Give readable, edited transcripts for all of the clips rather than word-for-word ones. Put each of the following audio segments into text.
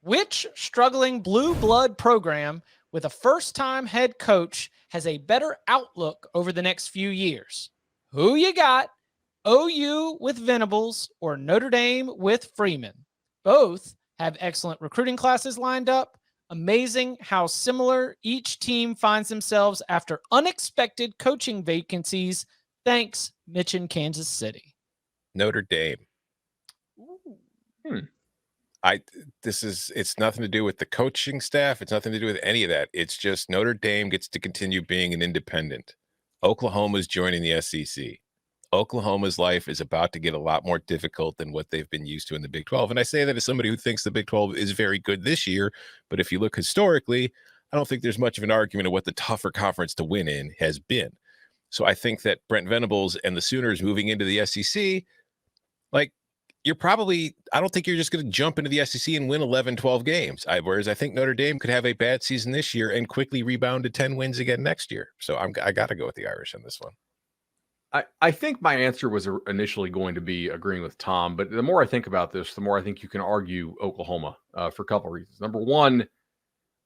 Which struggling blue blood program with a first-time head coach has a better outlook over the next few years? Who you got? OU with Venables or Notre Dame with Freeman? Both have excellent recruiting classes lined up. Amazing how similar each team finds themselves after unexpected coaching vacancies. Thanks, Mitch in Kansas City. Notre Dame. Ooh. It's nothing to do with the coaching staff. It's nothing to do with any of that. It's just Notre Dame gets to continue being an independent. Oklahoma's joining the SEC. Oklahoma's life is about to get a lot more difficult than what they've been used to in the Big 12. And I say that as somebody who thinks the Big 12 is very good this year. But if you look historically, I don't think there's much of an argument of what the tougher conference to win in has been. So I think that Brent Venables and the Sooners moving into the SEC, I don't think you're just going to jump into the SEC and win 11, 12 games. Whereas I think Notre Dame could have a bad season this year and quickly rebound to 10 wins again next year. So I got to go with the Irish on this one. I think my answer was initially going to be agreeing with Tom, but the more I think about this, the more I think you can argue Oklahoma for a couple of reasons. Number one,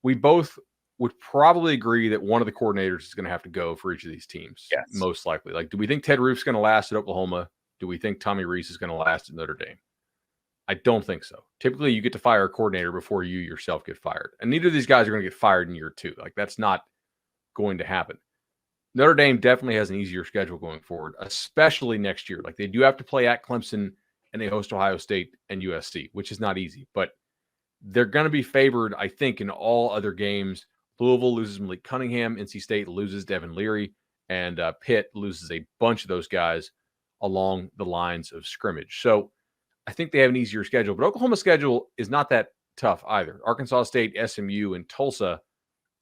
we both would probably agree that one of the coordinators is going to have to go for each of these teams, yes. Most likely. Do we think Ted Roof's going to last at Oklahoma? Do we think Tommy Rees is going to last at Notre Dame? I don't think so. Typically, you get to fire a coordinator before you yourself get fired. And neither of these guys are going to get fired in year two. That's not going to happen. Notre Dame definitely has an easier schedule going forward, especially next year. They do have to play at Clemson and they host Ohio State and USC, which is not easy. But they're going to be favored, I think, in all other games. Louisville loses Malik Cunningham. NC State loses Devin Leary. And Pitt loses a bunch of those guys along the lines of scrimmage. So I think they have an easier schedule. But Oklahoma's schedule is not that tough either. Arkansas State, SMU, and Tulsa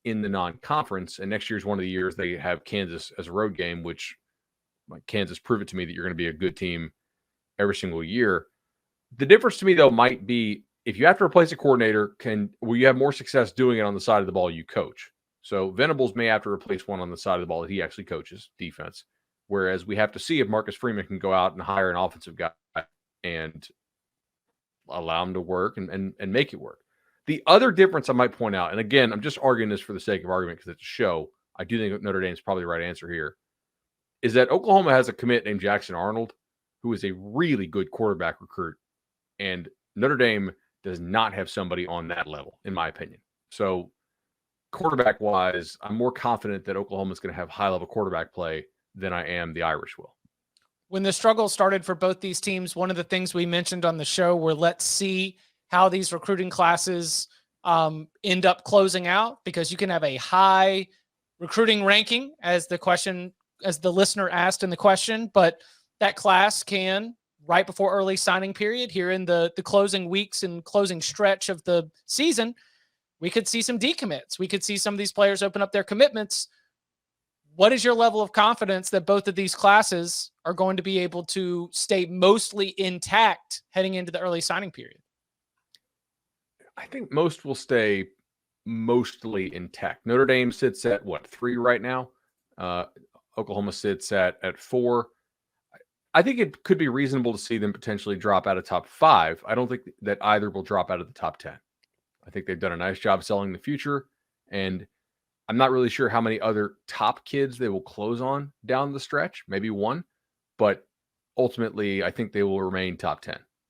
in the non-conference, and next year's one of the years they have Kansas as a road game, which Kansas, prove it to me that you're going to be a good team every single year. The difference to me, though, might be if you have to replace a coordinator, will you have more success doing it on the side of the ball you coach? So Venables may have to replace one on the side of the ball that he actually coaches, defense, whereas we have to see if Marcus Freeman can go out and hire an offensive guy and allow him to work and make it work. The other difference I might point out, and again, I'm just arguing this for the sake of argument because it's a show. I do think Notre Dame is probably the right answer here, is that Oklahoma has a commit named Jackson Arnold, who is a really good quarterback recruit. And Notre Dame does not have somebody on that level, in my opinion. So quarterback-wise, I'm more confident that Oklahoma is going to have high-level quarterback play than I am the Irish will. When the struggle started for both these teams, one of the things we mentioned on the show were let's see how these recruiting classes end up closing out, because you can have a high recruiting ranking as the listener asked in the question, but that class can, right before early signing period here in the closing weeks and closing stretch of the season, we could see some decommits. We could see some of these players open up their commitments. What is your level of confidence that both of these classes are going to be able to stay mostly intact heading into the early signing period? I think most will stay mostly intact. Notre Dame sits at 3 right now. Oklahoma sits at 4. I think it could be reasonable to see them potentially drop out of top 5. I don't think that either will drop out of the top 10. I think they've done a nice job selling the future, and I'm not really sure how many other top kids they will close on down the stretch, maybe one, but ultimately I think they will remain top 10.